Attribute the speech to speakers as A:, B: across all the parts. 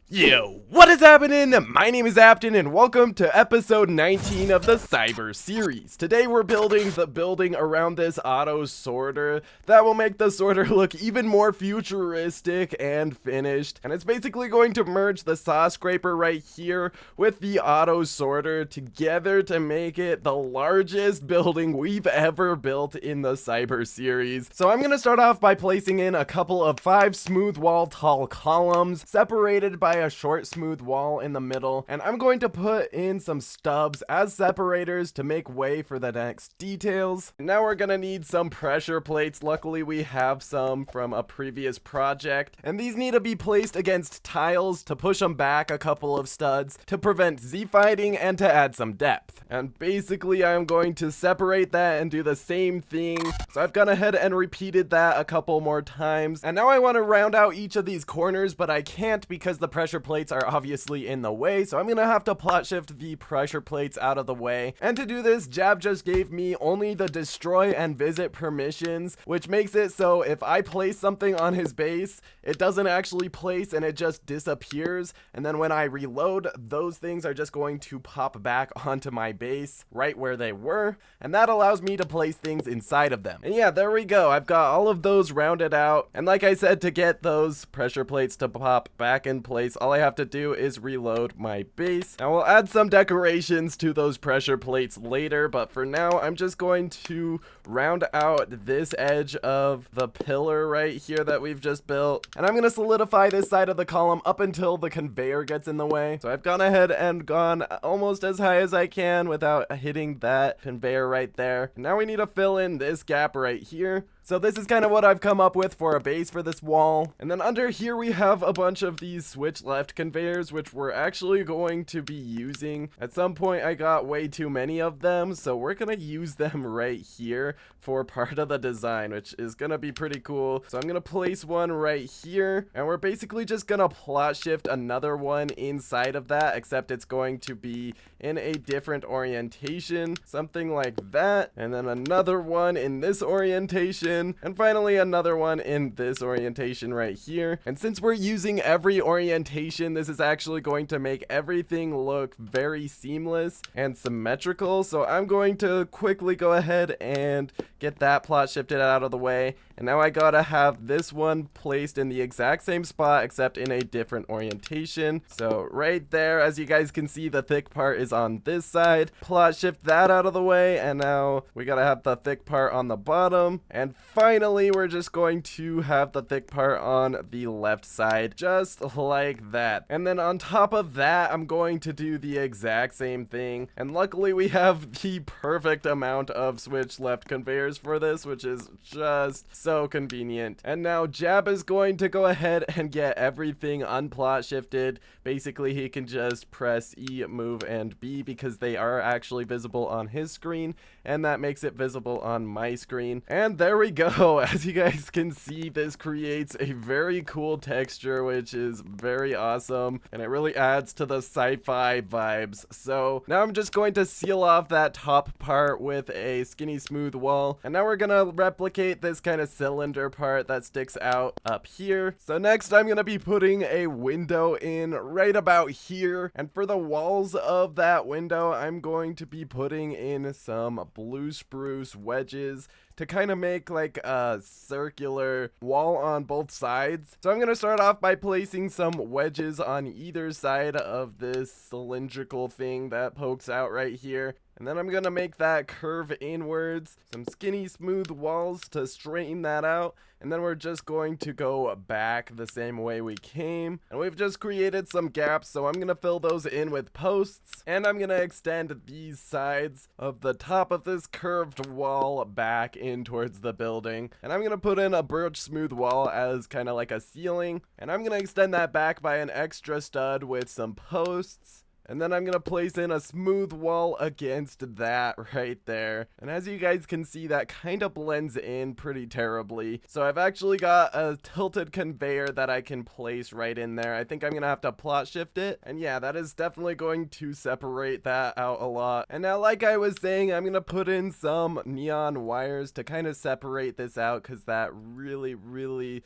A: Yo, what is happening? My name is Afton and welcome to episode 19 of the Cyber series. Today we're building the building around this auto sorter that will make the sorter look even more futuristic and finished. And it's basically going to merge the saw scraper right here with the auto sorter together to make it the largest building we've ever built in the Cyber series. So I'm gonna start off by placing in a couple of 5 smooth wall tall columns separated by a short smooth wall in the middle, and I'm going to put in some stubs as separators to make way for the next details. Now we're gonna need some pressure plates. Luckily we have some from a previous project, and these need to be placed against tiles to push them back a couple of studs to prevent Z-fighting and to add some depth. And basically I'm going to separate that and do the same thing. So I've gone ahead and repeated that a couple more times, and now I want to round out each of these corners, but I can't because the pressure plates are obviously in the way, so I'm gonna have to plot shift the pressure plates out of the way. And to do this, Jab just gave me only the destroy and visit permissions, which makes it so if I place something on his base, it doesn't actually place and it just disappears, and then when I reload, those things are just going to pop back onto my base right where they were, and that allows me to place things inside of them. And yeah, there we go. I've got all of those rounded out, and like I said, to get those pressure plates to pop back in place, all I have to do is reload my base. Now we'll add some decorations to those pressure plates later, but for now I'm just going to round out this edge of the pillar right here that we've just built, and I'm gonna solidify this side of the column up until the conveyor gets in the way. So I've gone ahead and gone almost as high as I can without hitting that conveyor right there. And now we need to fill in this gap right here. So this is kind of what I've come up with for a base for this wall. And then under here we have a bunch of these switch left conveyors, which we're actually going to be using. At some point I got way too many of them, so we're gonna use them right here for part of the design, which is gonna be pretty cool. So I'm gonna place one right here, and we're basically just gonna plot shift another one inside of that, except it's going to be in a different orientation, something like that. And then another one in this orientation, and finally another one in this orientation right here. And since we're using every orientation, this is actually going to make everything look very seamless and symmetrical. So I'm going to quickly go ahead and get that plot shifted out of the way. And now I gotta have this one placed in the exact same spot except in a different orientation. So right there, as you guys can see, the thick part is on this side. Plot shift that out of the way, and now we gotta have the thick part on the bottom. And finally, we're just going to have the thick part on the left side, just like that. And then on top of that, I'm going to do the exact same thing. And luckily we have the perfect amount of switch left conveyors for this, which is just so convenient. And now Jab is going to go ahead and get everything unplot shifted. Basically, he can just press E, move, and B because they are actually visible on his screen, and that makes it visible on my screen. And there we go. As you guys can see, this creates a very cool texture, which is very awesome, and it really adds to the sci-fi vibes. So now I'm just going to seal off that top part with a skinny smooth wall, and now we're gonna replicate this kind of cylinder part that sticks out up here. So next I'm gonna be putting a window in right about here, and for the walls of that window I'm going to be putting in some blue spruce wedges to kind of make like a circular wall on both sides. So I'm gonna start off by placing some wedges on either side of this cylindrical thing that pokes out right here. And then I'm gonna make that curve inwards, some skinny smooth walls to straighten that out, and then we're just going to go back the same way we came. And we've just created some gaps, so I'm gonna fill those in with posts, and I'm gonna extend these sides of the top of this curved wall back in towards the building. And I'm gonna put in a birch smooth wall as kind of like a ceiling, and I'm gonna extend that back by an extra stud with some posts. And then I'm gonna place in a smooth wall against that right there. And as you guys can see, that kind of blends in pretty terribly. So I've actually got a tilted conveyor that I can place right in there. I think I'm gonna have to plot shift it. And yeah, that is definitely going to separate that out a lot. And now, like I was saying, I'm gonna put in some neon wires to kind of separate this out, because that really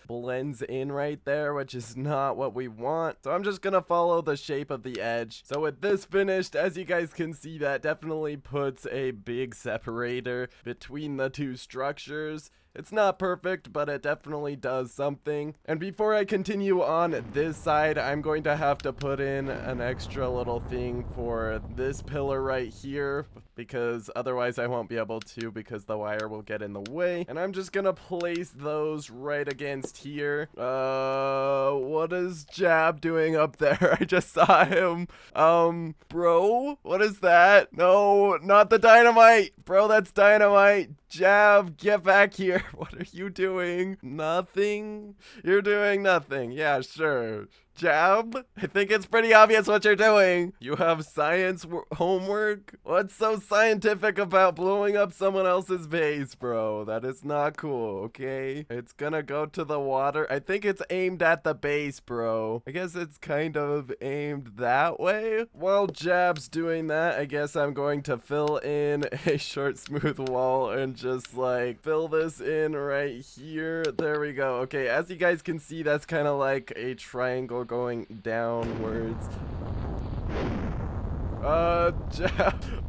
A: blends in right there, which is not what we want. So I'm just gonna follow the shape of the edge. So with this finished, as you guys can see, that definitely puts a big separator between the two structures. It's not perfect, but it definitely does something. And before I continue on this side, I'm going to have to put in an extra little thing for this pillar right here, because otherwise I won't be able to, because the wire will get in the way. And I'm just gonna place those right against here. What is Jab doing up there? I just saw him. Bro, what is that? No, not the dynamite. Bro, that's dynamite. Jab, get back here. What are you doing? Nothing? You're doing nothing. Yeah, sure. Jab, I think it's pretty obvious what you're doing. You have science homework? What's so scientific about blowing up someone else's base, bro? That is not cool, okay? It's gonna go to the water. I think it's aimed at the base, bro. I guess it's kind of aimed that way. While Jab's doing that, I guess I'm going to fill in a short, smooth wall and just like fill this in right here. There we go. Okay, as you guys can see, that's kind of like a triangle going downwards.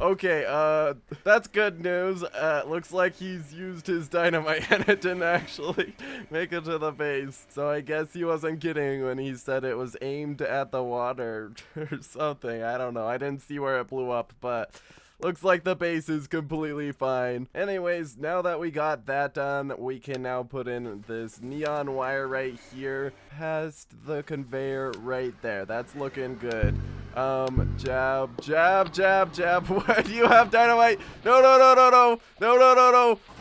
A: Okay, that's good news. Looks like he's used his dynamite and it didn't actually make it to the base. So I guess he wasn't kidding when he said it was aimed at the water or something. I don't know. I didn't see where it blew up, but looks like the base is completely fine. Anyways, now that we got that done, we can now put in this neon wire right here past the conveyor right there. That's looking good. Jab. What? Do you have dynamite? No.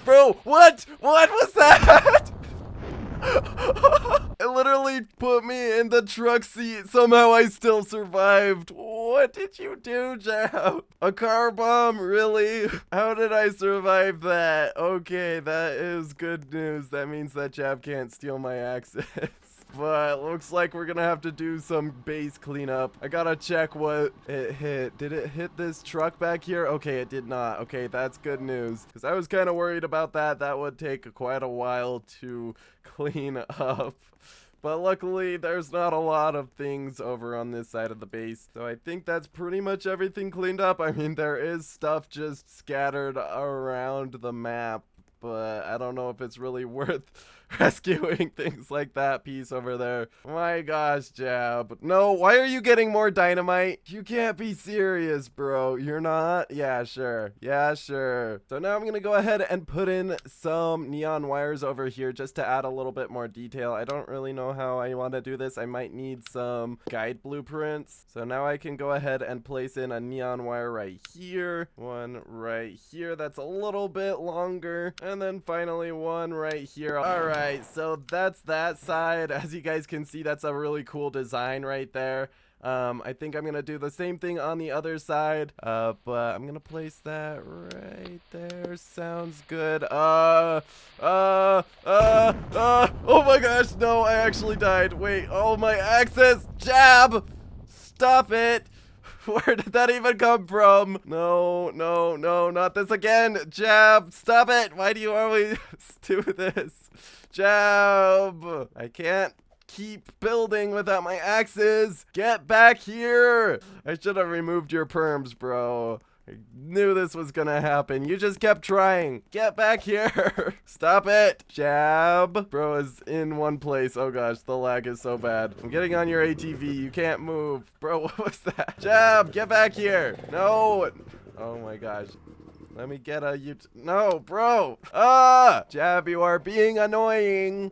A: Bro, what? What was that? It literally put me in the truck seat. Somehow I still survived. What did you do, Jab? A car bomb? Really? How did I survive that? Okay, that is good news. That means that Jab can't steal my access. But looks like we're gonna have to do some base cleanup. I gotta check what it hit. Did it hit this truck back here? Okay, it did not. Okay, that's good news, because I was kind of worried about that. That would take quite a while to clean up. But luckily, there's not a lot of things over on this side of the base. So I think that's pretty much everything cleaned up. I mean, there is stuff just scattered around the map, but I don't know if it's really worth rescuing things like that piece over there. My gosh, Jab. No, why are you getting more dynamite? You can't be serious, bro. You're not? Yeah, sure. Yeah, sure. So now I'm gonna go ahead and put in some neon wires over here just to add a little bit more detail. I don't really know how I want to do this. I might need some guide blueprints. So now I can go ahead and place in a neon wire right here. One right here. That's a little bit longer. And then finally one right here. All right. So that's that side. As you guys can see, that's a really cool design right there. I think I'm gonna do the same thing on the other side, but I'm gonna place that right there. Sounds good. Oh my gosh, no, I actually died. Wait, oh, my access. Jab, stop it. Where did that even come from? No, not this again. Jab, stop it. Why do you always do this? Jab, I can't keep building without my axes. Get back here. I should have removed your perms, bro. I knew this was gonna happen. You just kept trying. Get back here. Stop it. Jab. Bro is in one place. Oh gosh, the lag is so bad. I'm getting on your ATV. You can't move. Bro, what was that? Jab, get back here. No. Oh my gosh. Let me get a no, bro. Jab, you are being annoying.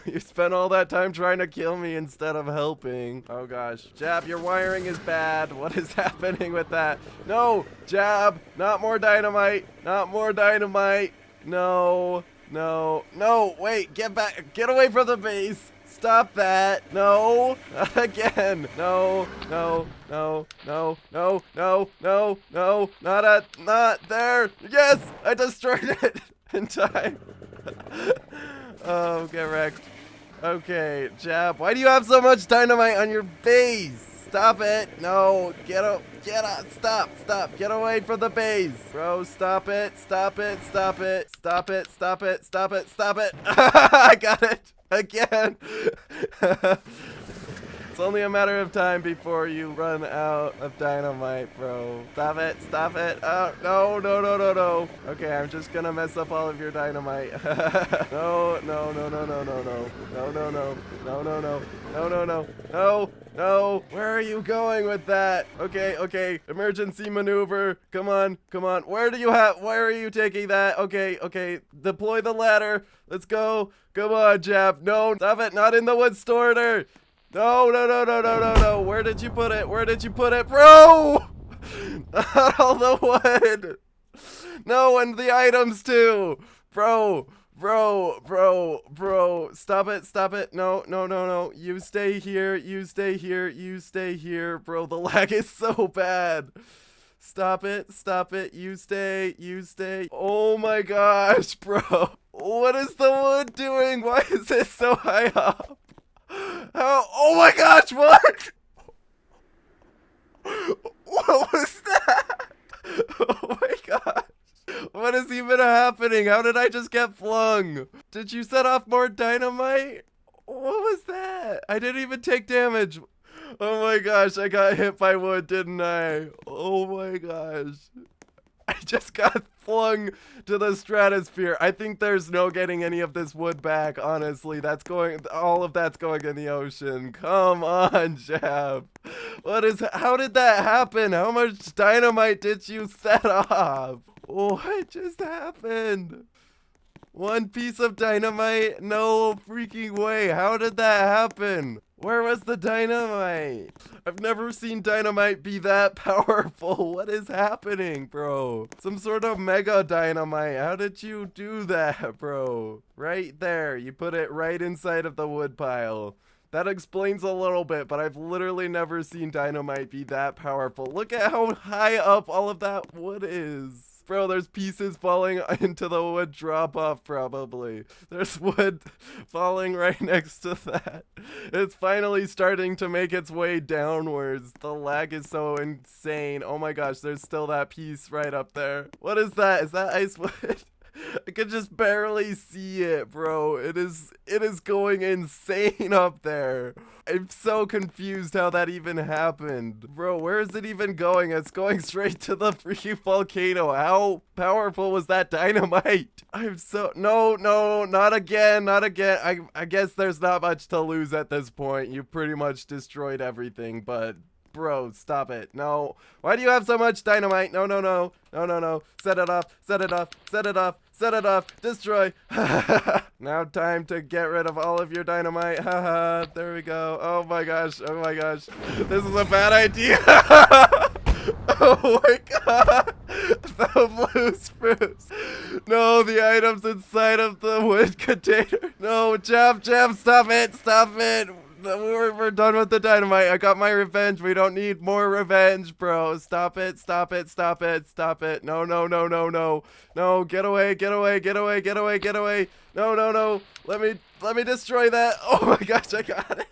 A: You spent all that time trying to kill me instead of helping. Oh gosh. Jab, your wiring is bad. What is happening with that? No, Jab, not more dynamite. Not more dynamite. No, wait, get back. Get away from the base. Stop that. No. Not again. No. No. No. No. No. No. No. No. Not there. Yes. I destroyed it in time. Oh, get wrecked. Okay, Jab. Why do you have so much dynamite on your base? Stop it. No. Get up. Stop. Get away from the base. Bro, stop it. Stop it. I got it. Again. It's only a matter of time before you run out of dynamite, bro. Stop it. Oh, no. Okay, I'm just gonna mess up all of your dynamite. No. Where are you going with that? Okay. Emergency maneuver. Come on. Where are you taking that? Okay. Deploy the ladder. Let's go. Come on, Jab. No, stop it. Not in the wood sorter. No. Where did you put it, bro? Not all the wood. No, and the items too. Bro. Stop it. No. You stay here. Bro, the lag is so bad. Stop it. You stay. Oh my gosh, bro. What is the wood doing? Why is it so high up? Oh my gosh, what? What was that? Oh my gosh. What is even happening? How did I just get flung? Did you set off more dynamite? What was that? I didn't even take damage. Oh my gosh, I got hit by wood, didn't I? Oh my gosh. I just got flung to the stratosphere. I think there's no getting any of this wood back, honestly. All of that's going in the ocean. Come on, Jab. How did that happen? How much dynamite did you set off? What just happened? One piece of dynamite? No freaking way. How did that happen? Where was the dynamite? I've never seen dynamite be that powerful. What is happening, bro? Some sort of mega dynamite. How did you do that, bro? Right there. You put it right inside of the wood pile. That explains a little bit, but I've literally never seen dynamite be that powerful. Look at how high up all of that wood is. Bro, there's pieces falling into the wood drop-off, probably. There's wood falling right next to that. It's finally starting to make its way downwards. The lag is so insane. Oh my gosh, there's still that piece right up there. What is that? Is that ice wood? I could just barely see it, bro. It is going insane up there. I'm so confused how that even happened. Bro, where is it even going? It's going straight to the freaking volcano. How powerful was that dynamite? No, not again. I guess there's not much to lose at this point. You pretty much destroyed everything, but bro, stop it. No. Why do you have so much dynamite? No. Set it off. Destroy. Now time to get rid of all of your dynamite. Haha. There we go. Oh my gosh. This is a bad idea. Oh my god. The blue spruce. No, the items inside of the wood container. No, Jab, stop it. We're done with the dynamite. I got my revenge. We don't need more revenge, bro. Stop it. No. No, get away. No. Let me destroy that. Oh my gosh, I got it.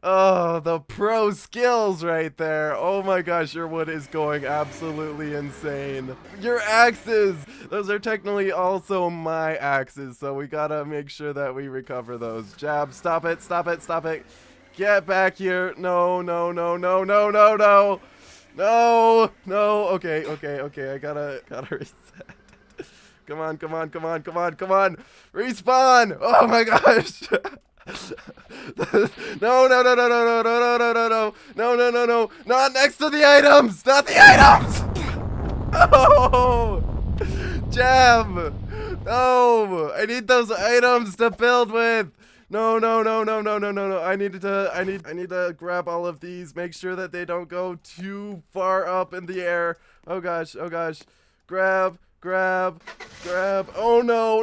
A: Oh, the pro skills right there. Oh my gosh, your wood is going absolutely insane. Your axes. Those are technically also my axes, so we gotta make sure that we recover those. Jab, stop it. Get back here. No. Okay. I gotta reset. Come on. Respawn. Oh my gosh. No. Not next to the items. Not the items. Oh, Jab. No, I need those items to build with. No. I need to grab all of these. Make sure that they don't go too far up in the air. Oh gosh. Grab. Oh no.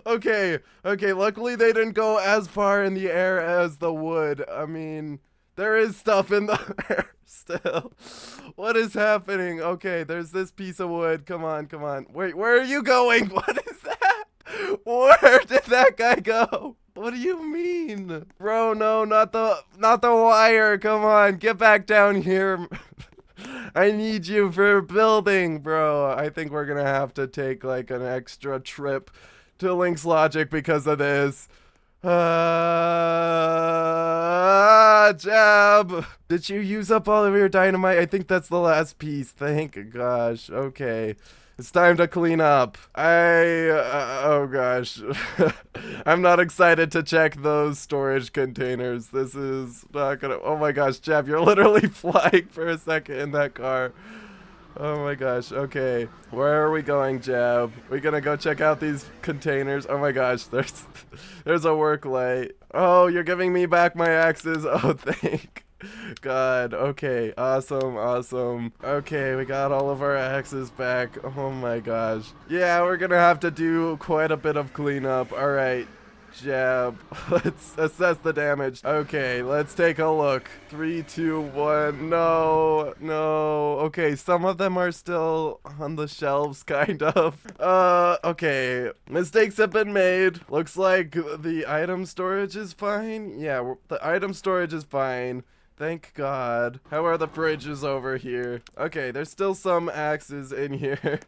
A: Okay, luckily they didn't go as far in the air as the wood. I mean, there is stuff in the air still. What is happening? Okay, there's this piece of wood. Come on. Wait, where are you going? What is that? Where did that guy go? What do you mean? Bro, no, not the wire. Come on, get back down here. I need you for building, bro. I think we're gonna have to take like an extra trip to Link's Logic because of this. Jab. Did you use up all of your dynamite? I think that's the last piece. Thank gosh. Okay. It's time to clean up. Oh gosh. I'm not excited to check those storage containers. This is not gonna, oh my gosh, Jab, you're literally flying for a second in that car. Oh my gosh, okay. Where are we going, Jab? We gonna go check out these containers? Oh my gosh, there's a work light. Oh, you're giving me back my axes. Oh, thank God. Okay, awesome. Okay, we got all of our axes back. Oh my gosh. Yeah, we're gonna have to do quite a bit of cleanup. All right. Jab. Let's assess the damage. Okay, let's take a look. 3, 2, 1. No. Okay, some of them are still on the shelves, kind of. Okay. Mistakes have been made. Looks like the item storage is fine. Yeah, the item storage is fine. Thank God. How are the fridges over here? Okay, there's still some axes in here.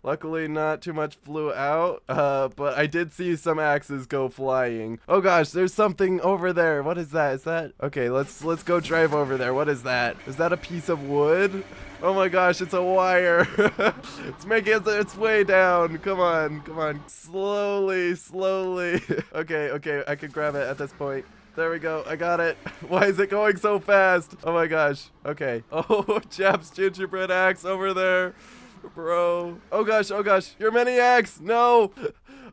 A: Luckily, not too much flew out, but I did see some axes go flying. Oh gosh, there's something over there. What is that? Is that? Okay, let's go drive over there. What is that? Is that a piece of wood? Oh my gosh, it's a wire. It's making its way down. Come on. Slowly. Okay, I can grab it at this point. There we go. I got it. Why is it going so fast? Oh my gosh. Okay. Oh, Jab's gingerbread axe over there. Bro. Oh gosh. Your mini axe. No.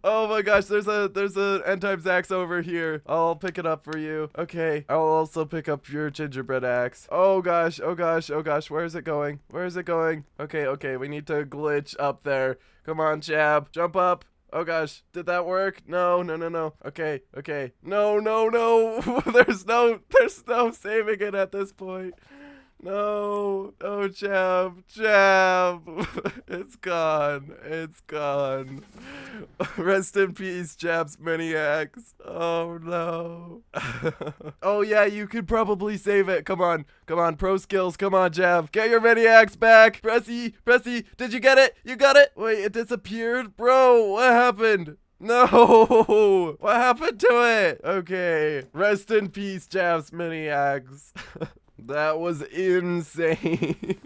A: Oh my gosh. There's a end times axe over here. I'll pick it up for you. Okay. I'll also pick up your gingerbread axe. Oh gosh. Where is it going? Okay. We need to glitch up there. Come on, Jab. Jump up. Oh gosh, did that work? No. Okay. No. There's no saving it at this point. No, Jab. It's gone. Rest in peace, Jab's mini axe. Oh no. Oh yeah, you could probably save it. Come on, pro skills. Come on, Jab. Get your mini axe back. Pressy. Did you get it? You got it? Wait, it disappeared? Bro, what happened? No! What happened to it? Okay. Rest in peace, Jab's mini axe. That was insane.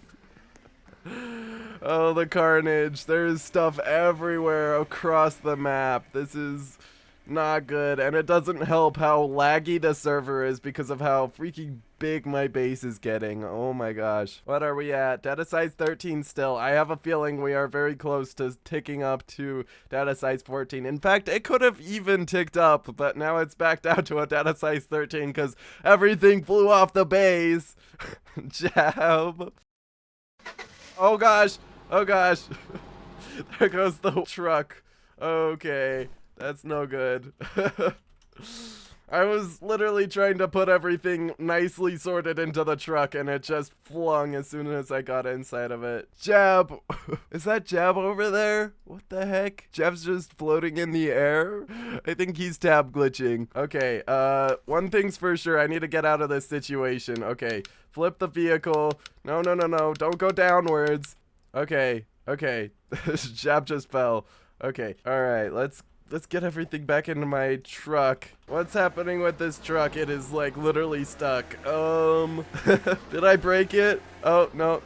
A: Oh, the carnage. There's stuff everywhere across the map. This is not good. And it doesn't help how laggy the server is because of how freaking big my base is getting. Oh my gosh. What are we at? Data size 13 still. I have a feeling we are very close to ticking up to data size 14. In fact, it could have even ticked up, but now it's back down to a data size 13 because everything flew off the base. Jab. Oh gosh. There goes the truck. Okay. That's no good. I was literally trying to put everything nicely sorted into the truck and it just flung as soon as I got inside of it. Jab! Is that Jab over there? What the heck? Jab's just floating in the air? I think he's tab glitching. Okay, one thing's for sure. I need to get out of this situation. Okay, flip the vehicle. No. Don't go downwards. Okay. Jab just fell. Okay, alright, let's get everything back into my truck. What's happening with this truck? It is like literally stuck. Did I break it? Oh, no.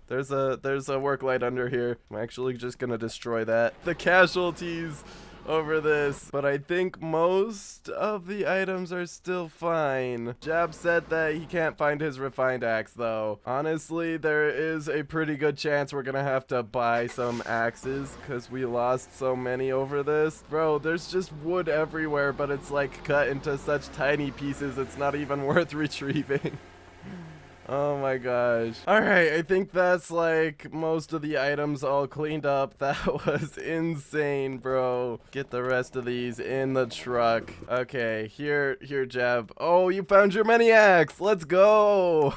A: There's a work light under here. I'm actually just gonna destroy that. The casualties over this, but I think most of the items are still fine. Jab said that he can't find his refined axe though. Honestly, there is a pretty good chance we're gonna have to buy some axes because we lost so many over this. Bro, there's just wood everywhere, but it's like cut into such tiny pieces it's not even worth retrieving. Oh my gosh. Alright, I think that's like most of the items all cleaned up. That was insane, bro. Get the rest of these in the truck. Okay, here, Jab. Oh, you found your mini axe. Let's go.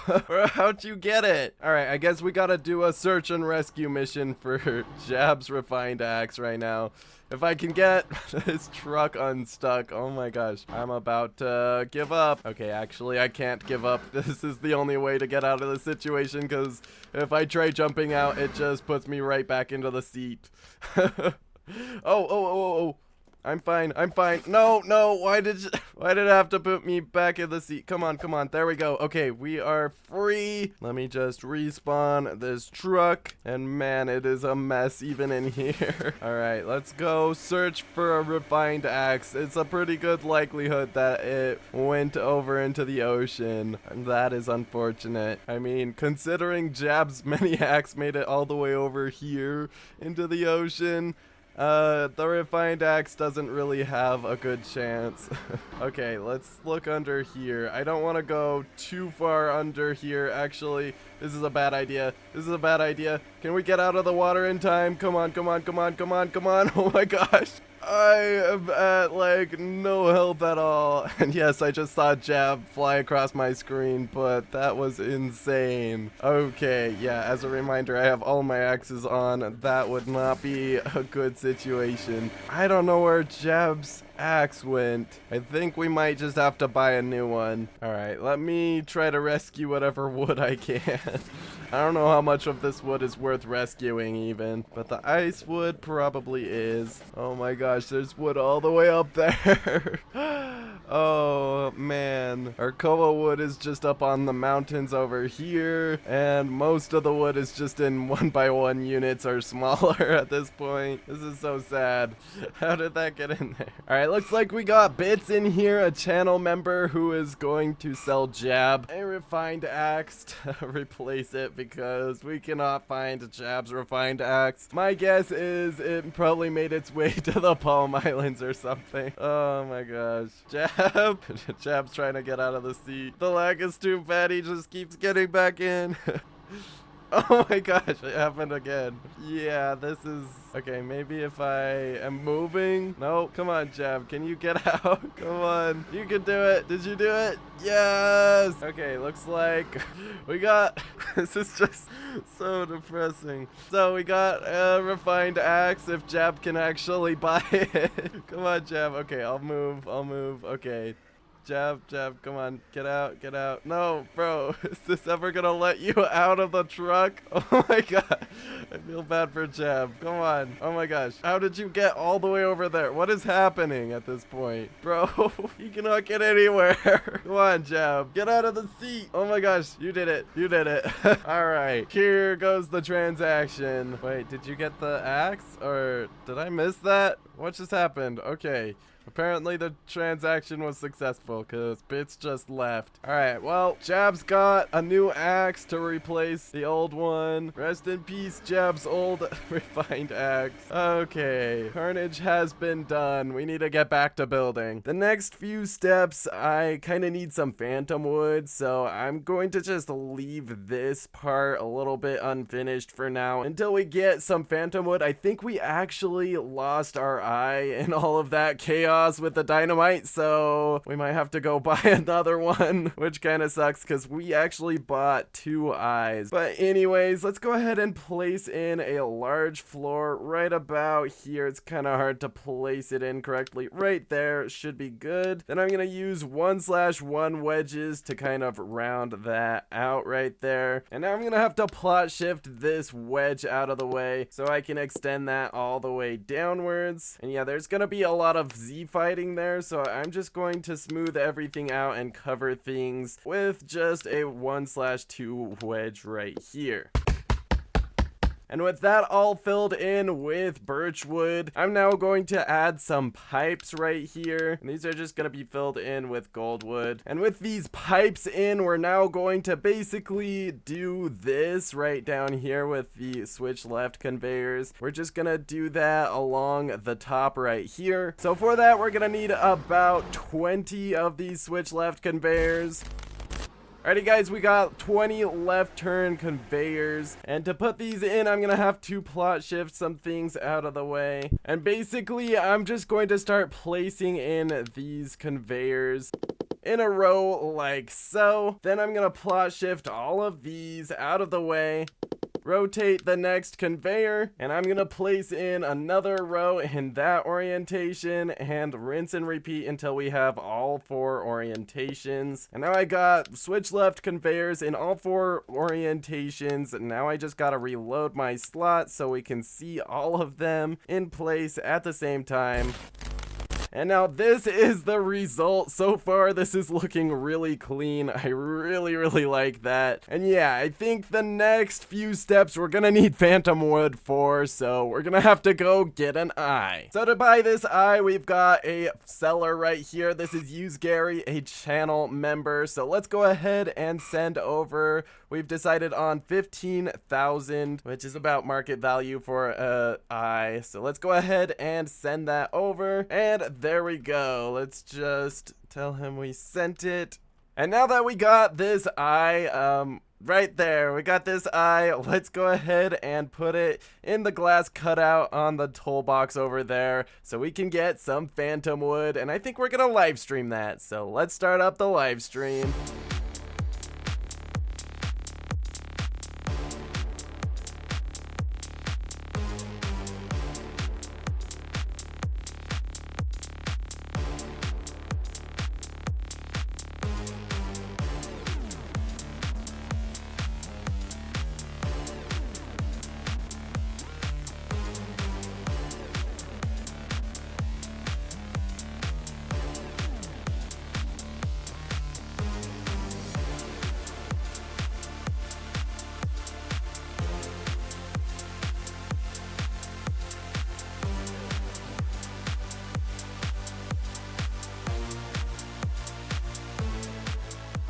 A: How'd you get it? Alright, I guess we gotta do a search and rescue mission for Jab's refined axe right now. If I can get this truck unstuck, oh my gosh, I'm about to give up. Okay, actually, I can't give up. This is the only way to get out of the situation, because if I try jumping out, it just puts me right back into the seat. Oh. I'm fine. No, why did it have to put me back in the seat? Come on. There we go. Okay, we are free. Let me just respawn this truck. And man, it is a mess even in here. All right, let's go search for a refined axe. It's a pretty good likelihood that it went over into the ocean. And that is unfortunate. I mean, considering Jab's mini axe made it all the way over here into the ocean, the refined axe doesn't really have a good chance. Okay, let's look under here. I don't want to go too far under here. Actually, this is a bad idea. Can we get out of the water in time? Come on. Oh my gosh. I am at like no health at all. And yes, I just saw Jab fly across my screen, but that was insane. Okay, yeah, as a reminder, I have all my axes on. That would not be a good situation. I don't know where Jab's axe went. I think we might just have to buy a new one. All right, let me try to rescue whatever wood I can. I don't know how much of this wood is worth rescuing even, but the ice wood probably is. Oh my gosh, there's wood all the way up there. Oh man, our koa wood is just up on the mountains over here, and most of the wood is just in 1x1 units or smaller at this point. This is so sad. How did that get in there? All right, looks like we got Bits in here, a channel member who is going to sell Jab a refined axe to replace it because we cannot find Jab's refined axe. My guess is it probably made its way to the Palm Islands or something. Oh my gosh. Jab's trying to get out of the seat. The lag is too bad, he just keeps getting back in. Oh my gosh, it happened again. Yeah, this is... Okay, maybe if I am moving... No, come on, Jab, can you get out? Come on, you can do it. Did you do it? Yes! Okay, looks like we got... This is just so depressing. So we got a refined axe if Jab can actually buy it. Come on, Jab. Okay, I'll move. Okay. Jab, come on, get out. No, bro, is this ever gonna let you out of the truck? Oh my god, I feel bad for Jab. Come on. Oh my gosh, how did you get all the way over there? What is happening at this point? Bro, you cannot get anywhere. Come on, Jab, get out of the seat. Oh my gosh, you did it. All right, here goes the transaction. Wait, did you get the axe or did I miss that? What just happened? Okay. Apparently the transaction was successful because Bits just left. Alright, well, Jab's got a new axe to replace the old one. Rest in peace, Jab's old refined axe. Okay, carnage has been done. We need to get back to building. The next few steps, I kind of need some phantom wood, so I'm going to just leave this part a little bit unfinished for now until we get some phantom wood. I think we actually lost our eye in all of that chaos with the dynamite, so we might have to go buy another one, which kind of sucks because we actually bought 2 eyes. But anyways, let's go ahead and place in a large floor right about here. It's kind of hard to place it in correctly. Right there should be good. Then I'm gonna use 1/1 wedges to kind of round that out right there. And now I'm gonna have to plot shift this wedge out of the way so I can extend that all the way downwards. And yeah, there's gonna be a lot of Z fighting there, so I'm just going to smooth everything out and cover things with just a 1/2 wedge right here. And with that all filled in with birch wood, I'm now going to add some pipes right here. And these are just going to be filled in with gold wood. And with these pipes in, we're now going to basically do this right down here with the switch left conveyors. We're just going to do that along the top right here. So for that, we're going to need about 20 of these switch left conveyors. Alrighty guys, we got 20 left turn conveyors, and to put these in, I'm gonna have to plot shift some things out of the way. And basically, I'm just going to start placing in these conveyors in a row like so. Then I'm gonna plot shift all of these out of the way, rotate the next conveyor, and I'm gonna place in another row in that orientation and rinse and repeat until we have all 4 orientations. And now I got switch left conveyors in all 4 orientations. And now I just gotta reload my slot so we can see all of them in place at the same time. And now this is the result. So far, this is looking really clean. I really like that. And yeah, I think the next few steps we're gonna need phantom wood for, so we're gonna have to go get an eye. So to buy this eye, we've got a seller right here. This is Use Gary, a channel member. So let's go ahead and send over. We've decided on 15,000, which is about market value for a eye. So let's go ahead and send that over. And there we go. Let's just tell him we sent it. And now that we got this eye, right there, we got this eye. Let's go ahead and put it in the glass cutout on the toolbox over there so we can get some phantom wood. And I think we're gonna live stream that. So let's start up the live stream.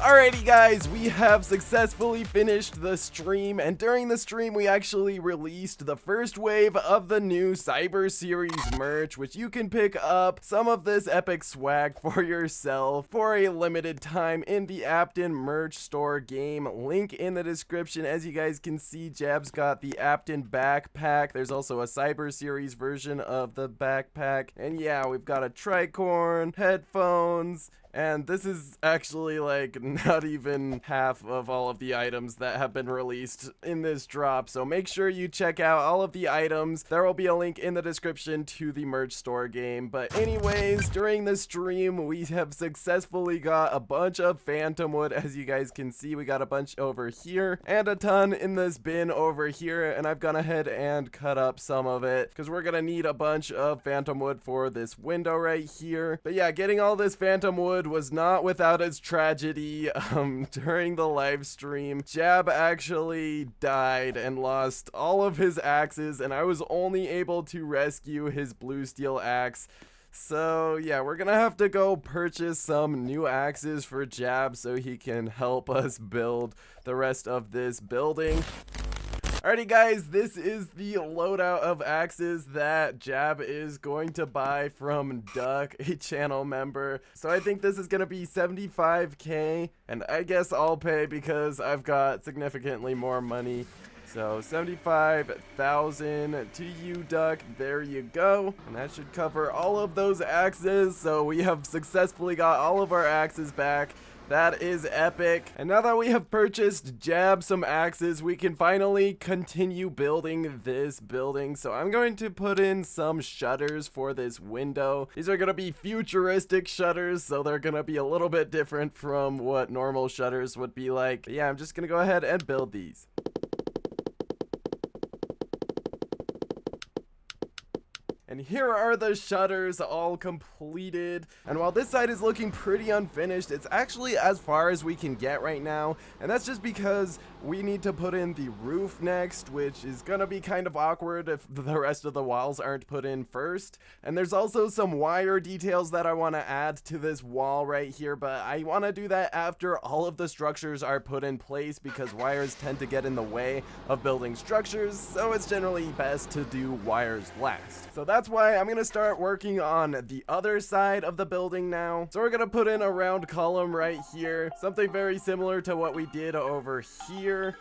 A: Alrighty guys, we have successfully finished the stream, and during the stream we actually released the first wave of the new Cyber Series merch, which you can pick up some of this epic swag for yourself for a limited time in the Apton merch store game. Link in the description. As you guys can see, Jab's got the Apton backpack. There's also a Cyber Series version of the backpack, and yeah, we've got a tricorn, headphones, and this is actually like not even half of all of the items that have been released in this drop. So make sure you check out all of the items. There will be a link in the description to the merch store game. But anyways, during the stream, we have successfully got a bunch of phantom wood. As you guys can see, we got a bunch over here and a ton in this bin over here. And I've gone ahead and cut up some of it because we're gonna need a bunch of phantom wood for this window right here. But yeah, getting all this phantom wood was not without its tragedy. During the live stream, Jab actually died and lost all of his axes, and I was only able to rescue his blue steel axe. So yeah, we're gonna have to go purchase some new axes for Jab so he can help us build the rest of this building. Alrighty guys, this is the loadout of axes that Jab is going to buy from Duck, a channel member. So I think this is going to be 75k, and I guess I'll pay because I've got significantly more money. So 75,000 to you, Duck. There you go. And that should cover all of those axes. So we have successfully got all of our axes back. That is epic. And now that we have purchased Jab some axes, we can finally continue building this building. So I'm going to put in some shutters for this window. These are going to be futuristic shutters, so they're going to be a little bit different from what normal shutters would be like. But yeah, I'm just going to go ahead and build these. And here are the shutters all completed. And while this side is looking pretty unfinished, it's actually as far as we can get right now. And that's just because we need to put in the roof next, which is gonna be kind of awkward if the rest of the walls aren't put in first. And there's also some wire details that I want to add to this wall right here, but I want to do that after all of the structures are put in place because wires tend to get in the way of building structures, so it's generally best to do wires last. So that's that's why I'm gonna start working on the other side of the building now. So we're gonna put in a round column right here, something very similar to what we did over here.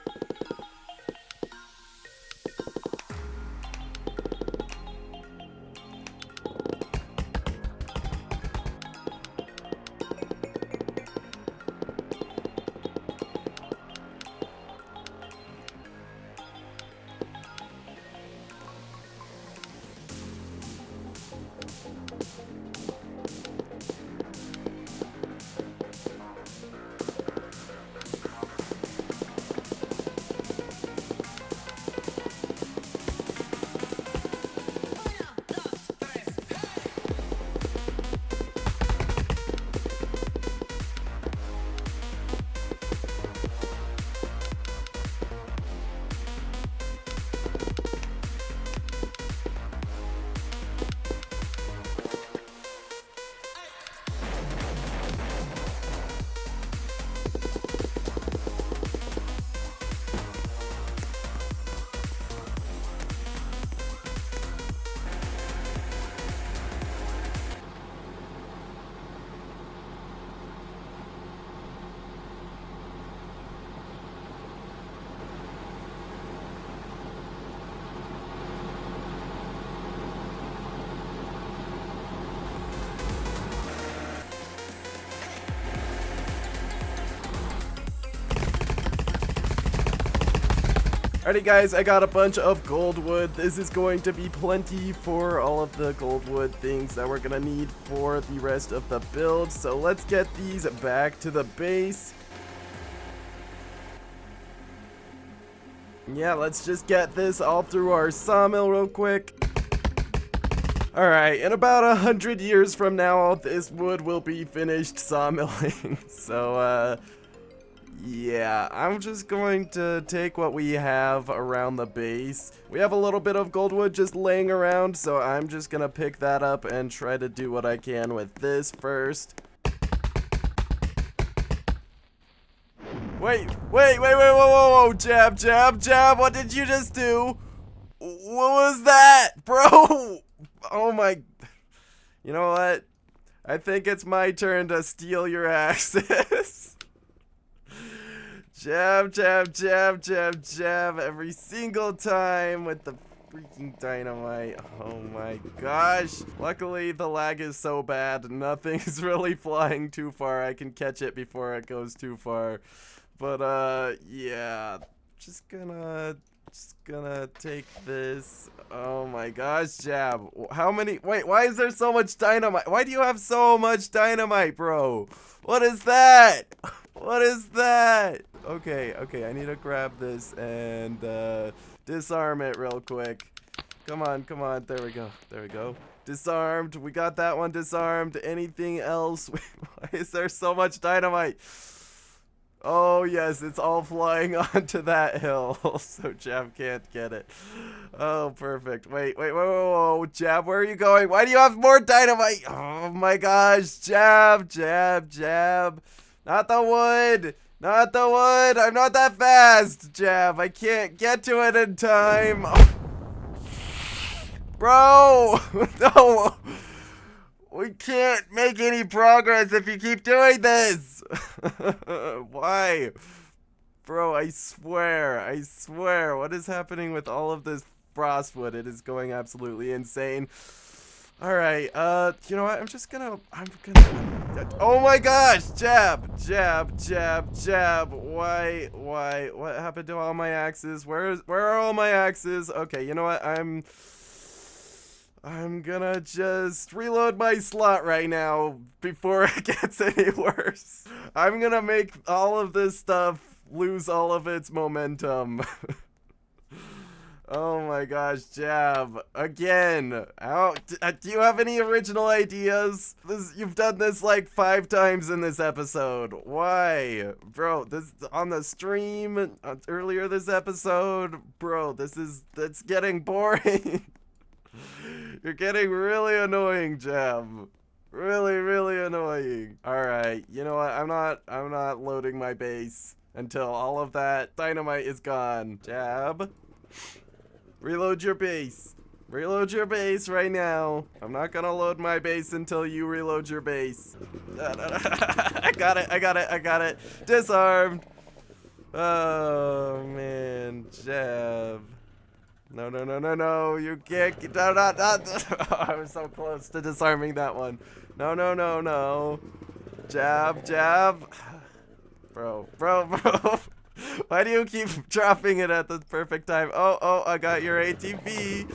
A: Alrighty guys, I got a bunch of gold wood. This is going to be plenty for all of the gold wood things that we're gonna need for the rest of the build. So let's get these back to the base. Yeah, let's just get this all through our sawmill real quick. Alright, in about 100 years from now, this wood will be finished sawmilling. So, yeah, I'm just going to take what we have around the base. We have a little bit of gold wood just laying around, so I'm just gonna pick that up and try to do what I can with this first. Wait, whoa, jab, what did you just do? What was that, bro? Oh my, you know what? I think it's my turn to steal your axes. Jab every single time with the freaking dynamite. Oh my gosh. Luckily, the lag is so bad, nothing's really flying too far. I can catch it before it goes too far. But, yeah. Just gonna take this. Oh my gosh, Jab. How many? Wait, why is there so much dynamite? Why do you have so much dynamite, bro? What is that? What is that? Okay, I need to grab this and disarm it real quick. Come on, there we go. Disarmed, we got that one disarmed. Anything else? Why is there so much dynamite? Oh yes, it's all flying onto that hill, so Jab can't get it. Oh, perfect. Wait, whoa, Jab, where are you going? Why do you have more dynamite? Oh my gosh, Jab. Not the wood. I'm not that fast, Jab. I can't get to it in time. Oh. Bro, no. We can't make any progress if you keep doing this. Why? Bro, I swear. What is happening with all of this frostwood? It is going absolutely insane. Alright, you know what? I'm gonna, oh my gosh! Jab. Why? What happened to all my axes? Where are all my axes? Okay, you know what? I'm gonna just reload my slot right now before it gets any worse. I'm gonna make all of this stuff lose all of its momentum. Oh my gosh, Jab. Again. Do you have any original ideas? You've done this like 5 times in this episode. Why? Bro, this on the stream earlier this episode. Bro, that's getting boring. You're getting really annoying, Jab. Really annoying. Alright, you know what? I'm not loading my base until all of that dynamite is gone. Jab. Reload your base. Reload your base right now. I'm not gonna load my base until you reload your base. I got it, I got it, I got it. Disarmed. Oh, man. Jab. No, no, no, no, no. You can't get down. I was so close to disarming that one. No, no, no, no. Jab, jab. Bro. Why do you keep dropping it at the perfect time? Oh, I got your ATV.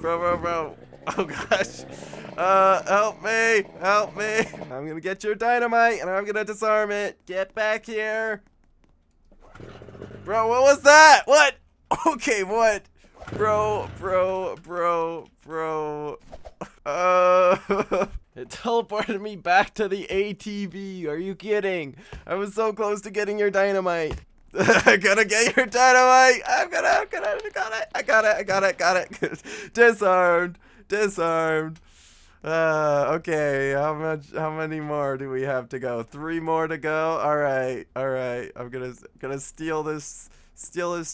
A: Bro. Oh gosh. Help me. I'm gonna get your dynamite and I'm gonna disarm it. Get back here. Bro, what was that? What? Okay, what? Bro. It teleported me back to the ATV. Are you kidding? I was so close to getting your dynamite. I'm gonna get your dynamite. I got it. Disarmed. Okay. How many more do we have to go? 3 more to go. All right. I'm gonna steal this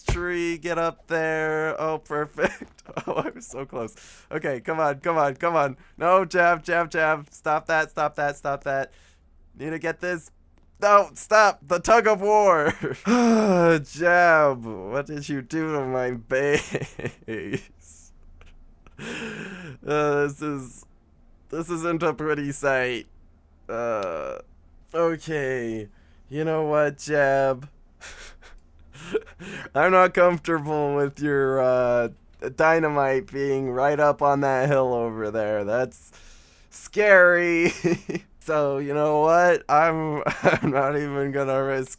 A: tree. Get up there. Oh, perfect. Oh, I was so close. Okay, come on. No, jab. Stop that. Need to get this. No, stop! The tug of war! Jab, what did you do to my base? This isn't a pretty sight. Okay. You know what, Jab? I'm not comfortable with your, dynamite being right up on that hill over there. That's scary. So, you know what? I'm not even gonna risk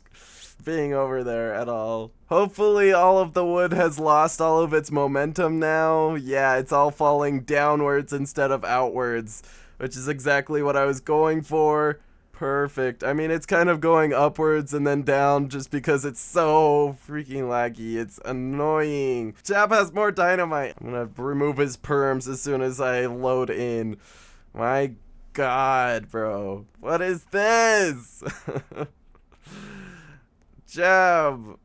A: being over there at all. Hopefully all of the wood has lost all of its momentum now. Yeah, it's all falling downwards instead of outwards, which is exactly what I was going for. Perfect. I mean, it's kind of going upwards and then down just because it's so freaking laggy. It's annoying. Jab has more dynamite. I'm gonna remove his perms as soon as I load in. My God, bro. What is this? Jab.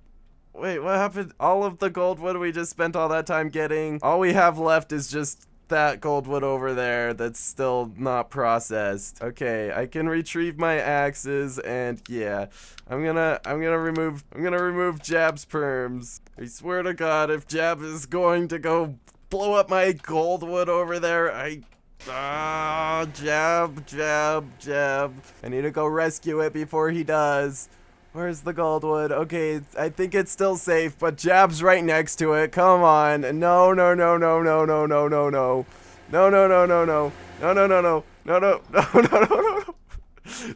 A: Wait, what happened? All of the gold wood we just spent all that time getting. All we have left is just that gold wood over there that's still not processed. Okay, I can retrieve my axes and yeah. I'm gonna remove Jab's perms. I swear to God, if Jab is going to go blow up my gold wood over there, Jab. I need to go rescue it before he does. Where's the goldwood? Okay, I think it's still safe, but Jab's right next to it. Come on. No.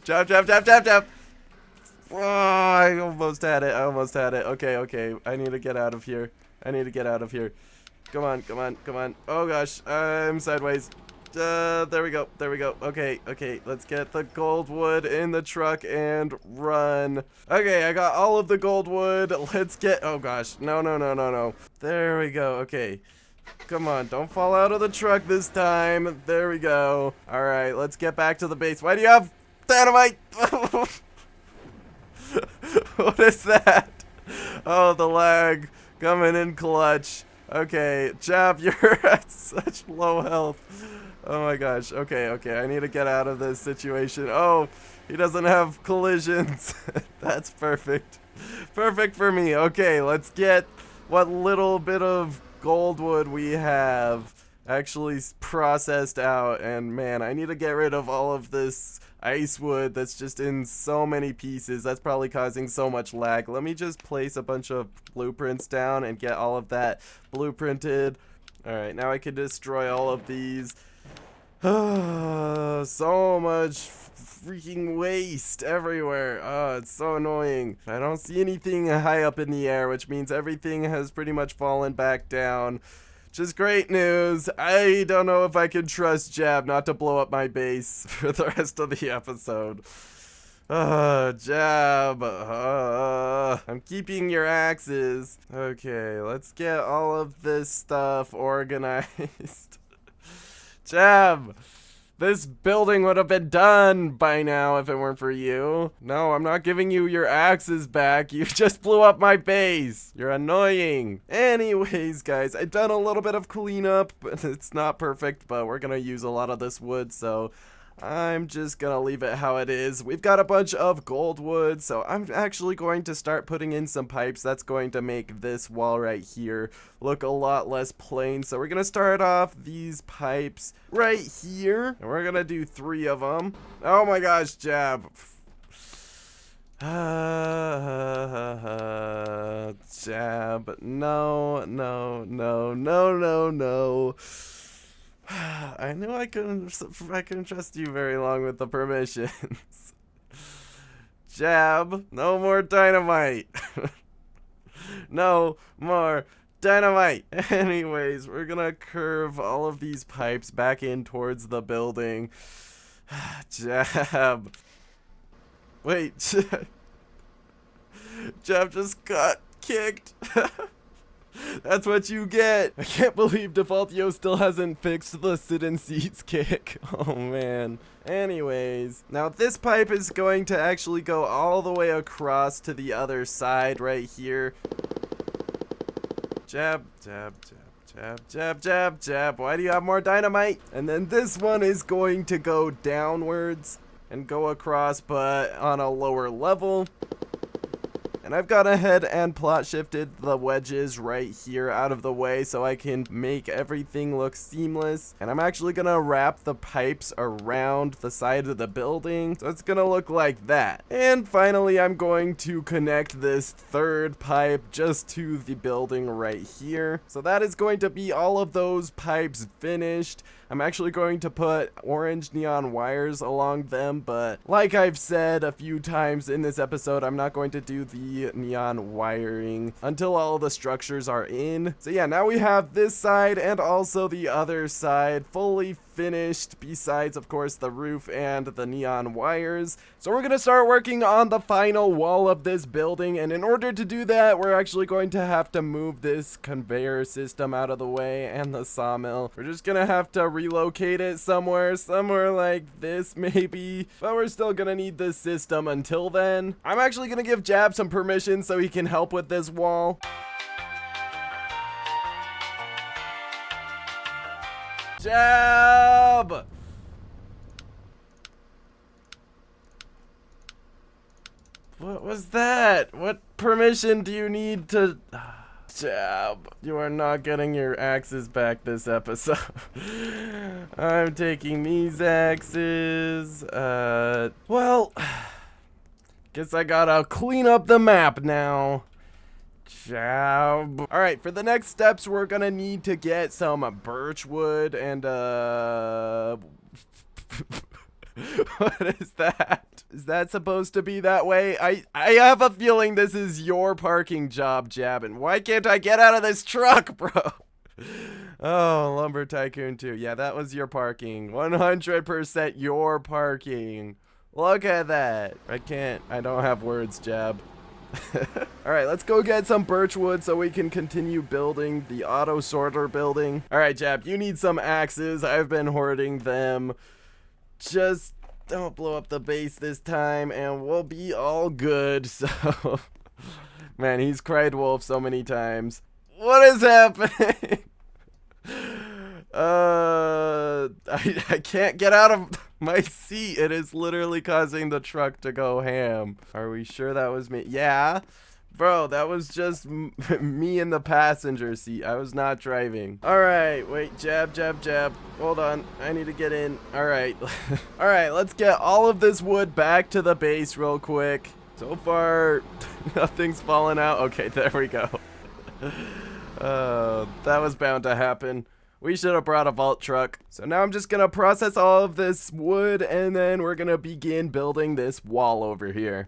A: Jab. Oh, I almost had it. Okay. I need to get out of here. Come on. Oh gosh, I'm sideways. There we go. Okay, let's get the gold wood in the truck and run. Okay, I got all of the gold wood. Let's get, oh gosh, no. There we go, okay. Come on, don't fall out of the truck this time. There we go. All right, let's get back to the base. Why do you have dynamite? What is that? Oh, the lag coming in clutch. Okay, Jab, you're at such low health. Oh my gosh. Okay. I need to get out of this situation. Oh, he doesn't have collisions. That's perfect. Perfect for me. Okay, let's get what little bit of gold wood we have actually processed out. And man, I need to get rid of all of this ice wood that's just in so many pieces. That's probably causing so much lag. Let me just place a bunch of blueprints down and get all of that blueprinted. All right, now I can destroy all of these. So much freaking waste everywhere. Oh, it's so annoying. I don't see anything high up in the air, which means everything has pretty much fallen back down. Just great news. I don't know if I can trust Jab not to blow up my base for the rest of the episode. Jab. I'm keeping your axes. Okay, let's get all of this stuff organized. Jab! This building would have been done by now if it weren't for you. No, I'm not giving you your axes back. You just blew up my base. You're annoying. Anyways, guys, I've done a little bit of cleanup, but it's not perfect, but we're gonna use a lot of this wood, so I'm just gonna leave it how it is. We've got a bunch of gold wood, so I'm actually going to start putting in some pipes. That's going to make this wall right here look a lot less plain. So we're gonna start off these pipes right here, and we're gonna do 3 of them. Oh my gosh, Jab. Jab. No, no, no, no, no, no. I knew I couldn't trust you very long with the permissions. Jab, no more dynamite. No more dynamite. Anyways, we're gonna curve all of these pipes back in towards the building. Jab. Wait, Jab just got kicked. That's what you get. I can't believe Defaultio still hasn't fixed the sit in seats kick. Oh man. Anyways, now this pipe is going to actually go all the way across to the other side right here. Jab, jab, jab, jab, jab, jab, jab. Why do you have more dynamite? And then this one is going to go downwards and go across, but on a lower level. And I've gone ahead and plot shifted the wedges right here out of the way so I can make everything look seamless. And I'm actually gonna wrap the pipes around the side of the building, so it's gonna look like that. And finally, I'm going to connect this 3rd pipe just to the building right here. So that is going to be all of those pipes finished. I'm actually going to put orange neon wires along them, but like I've said a few times in this episode, I'm not going to do the neon wiring until all the structures are in. So yeah, now we have this side and also the other side fully finished, besides of course the roof and the neon wires. So we're gonna start working on the final wall of this building, and in order to do that, we're actually going to have to move this conveyor system out of the way and the sawmill. We're just gonna have to relocate it somewhere like this maybe, but we're still gonna need this system until then. I'm actually gonna give Jab some permission so he can help with this wall. Jab! What was that? What permission do you need to... Jab, you are not getting your axes back this episode. I'm taking these axes. Well, guess I gotta clean up the map now. Jab. Alright, for the next steps, we're gonna need to get some birch wood and, what is that? Is that supposed to be that way? I have a feeling this is your parking job, Jabin. Why can't I get out of this truck, bro? Oh, Lumber Tycoon 2. Yeah, that was your parking. 100% your parking. Look at that. I don't have words, Jab. Alright, let's go get some birch wood so we can continue building the auto sorter building. Alright, Jab, you need some axes. I've been hoarding them. Just don't blow up the base this time and we'll be all good. So, man, he's cried wolf so many times. What is happening? I can't get out of my seat. It is literally causing the truck to go ham. Are we sure that was me? Yeah. Bro, that was just me in the passenger seat. I was not driving. Alright, wait, jab, jab, jab. Hold on, I need to get in. Alright. Alright, let's get all of this wood back to the base real quick. So far, nothing's fallen out. Okay, there we go. That was bound to happen. We should have brought a vault truck. So now I'm just gonna process all of this wood and then we're gonna begin building this wall over here.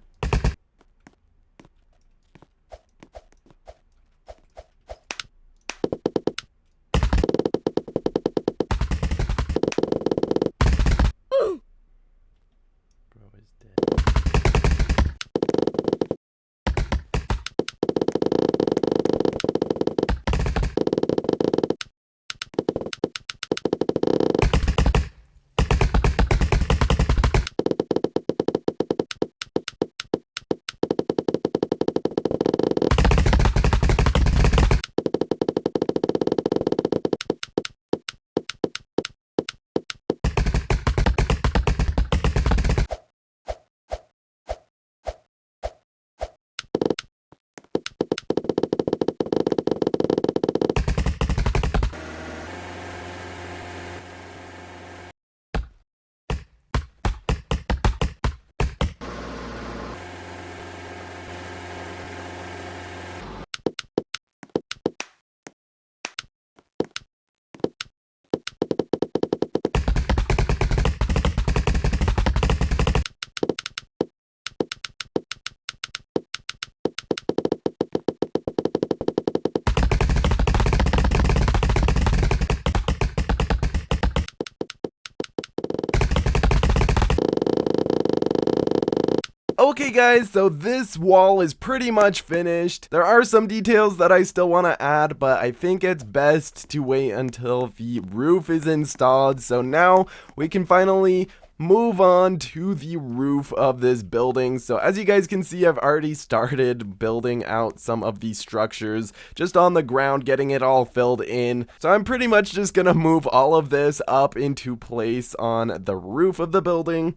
A: Okay guys, so this wall is pretty much finished. There are some details that I still want to add, but I think it's best to wait until the roof is installed. So now we can finally move on to the roof of this building. So as you guys can see, I've already started building out some of these structures just on the ground, getting it all filled in. So I'm pretty much just gonna move all of this up into place on the roof of the building.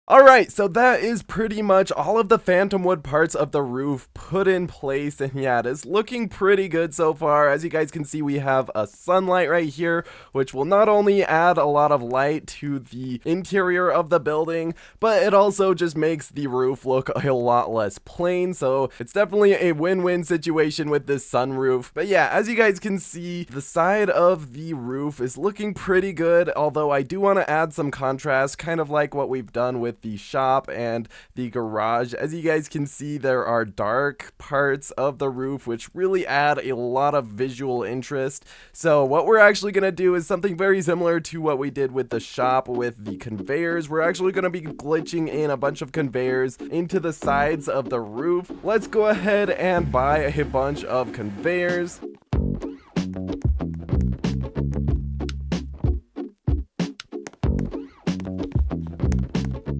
A: Alright, so that is pretty much all of the phantom wood parts of the roof put in place, and yeah, it is looking pretty good so far. As you guys can see, we have a sunlight right here, which will not only add a lot of light to the interior of the building, but it also just makes the roof look a lot less plain, so it's definitely a win-win situation with this sunroof. But yeah, as you guys can see, the side of the roof is looking pretty good, although I do want to add some contrast, kind of like what we've done with the shop and the garage. As you guys can see, there are dark parts of the roof which really add a lot of visual interest. So what we're actually going to do is something very similar to what we did with the shop with the conveyors. We're actually going to be glitching in a bunch of conveyors into the sides of the roof. Let's go ahead and buy a bunch of conveyors.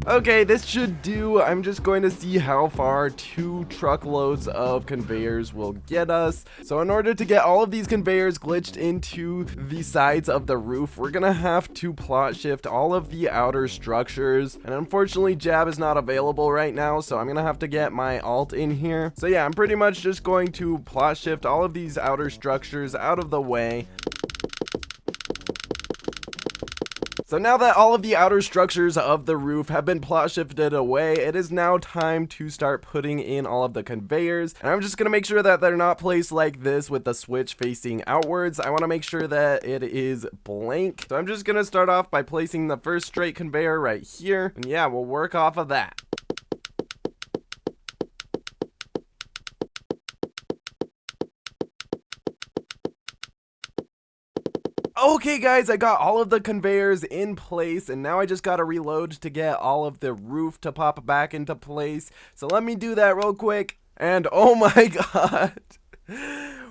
A: Okay, this should do. I'm just going to see how far 2 truckloads of conveyors will get us. So in order to get all of these conveyors glitched into the sides of the roof, we're gonna have to plot shift all of the outer structures. And unfortunately, Jab is not available right now, so I'm gonna have to get my alt in here. So yeah, I'm pretty much just going to plot shift all of these outer structures out of the way. So now that all of the outer structures of the roof have been plot shifted away, it is now time to start putting in all of the conveyors. And I'm just going to make sure that they're not placed like this with the switch facing outwards. I want to make sure that it is blank. So I'm just going to start off by placing the first straight conveyor right here. And yeah, we'll work off of that. Okay guys, I got all of the conveyors in place, and now I just gotta reload to get all of the roof to pop back into place. So let me do that real quick. And oh my god.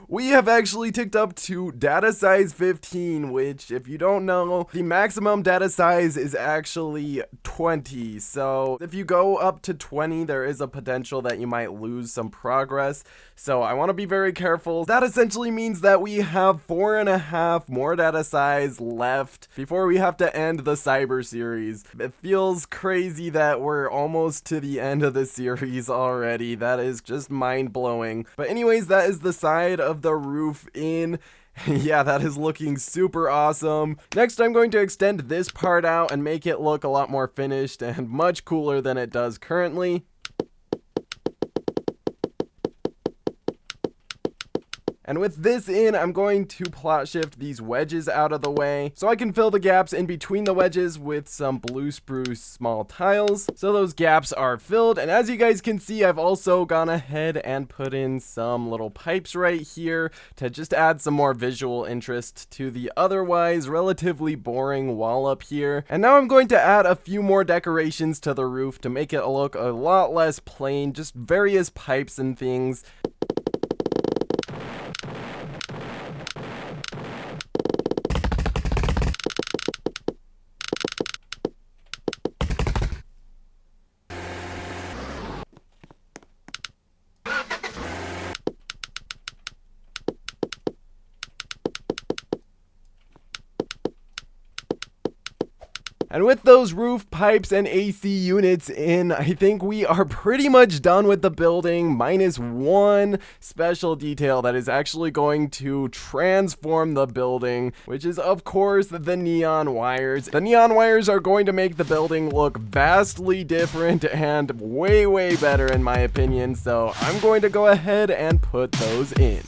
A: We have actually ticked up to data size 15, which, if you don't know, the maximum data size is actually 20. So if you go up to 20, there is a potential that you might lose some progress. So I want to be very careful. That essentially means that we have 4.5 more data size left before we have to end the cyber series. It feels crazy that we're almost to the end of the series already. That is just mind-blowing. But anyways, that is the side of the roof in. Yeah, that is looking super awesome. Next, I'm going to extend this part out and make it look a lot more finished and much cooler than it does currently. And with this in, I'm going to plot shift these wedges out of the way so I can fill the gaps in between the wedges with some blue spruce small tiles. So those gaps are filled. And as you guys can see, I've also gone ahead and put in some little pipes right here to just add some more visual interest to the otherwise relatively boring wall up here. And now I'm going to add a few more decorations to the roof to make it look a lot less plain, just various pipes and things. And with those roof pipes and AC units in, I think we are pretty much done with the building, minus one special detail that is actually going to transform the building, which is of course the neon wires. The neon wires are going to make the building look vastly different and way better in my opinion, so I'm going to go ahead and put those in.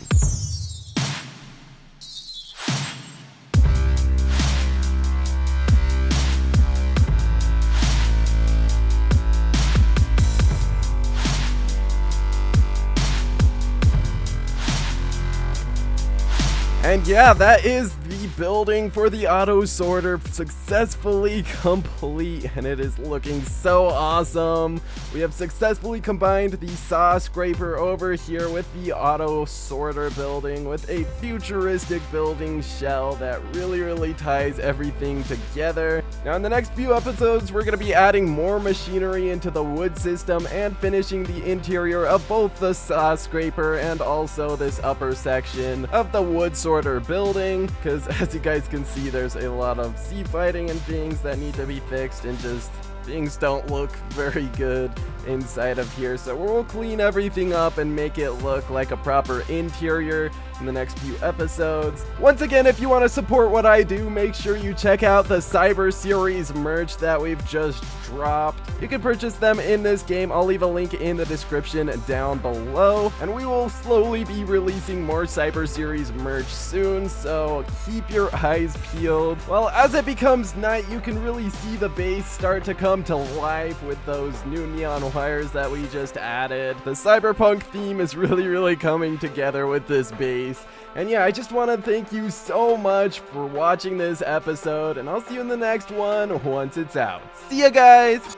A: And yeah, that is the building for the auto sorter successfully complete, and it is looking so awesome. We have successfully combined the saw scraper over here with the auto sorter building with a futuristic building shell that really ties everything together. Now in the next few episodes, we're going to be adding more machinery into the wood system and finishing the interior of both the saw scraper and also this upper section of the wood sorter building, because as you guys can see, there's a lot of sea fighting and things that need to be fixed, and just things don't look very good inside of here. So we'll clean everything up and make it look like a proper interior in the next few episodes. Once again, if you want to support what I do, make sure you check out the Cyber Series merch that we've just dropped. You can purchase them in this game. I'll leave a link in the description down below, and we will slowly be releasing more Cyber Series merch soon, so keep your eyes peeled. Well, as it becomes night, you can really see the base start to come to life with those new neon wires that we just added. The cyberpunk theme is really coming together with this base. And yeah, I just want to thank you so much for watching this episode, and I'll see you in the next one once it's out. See ya, guys!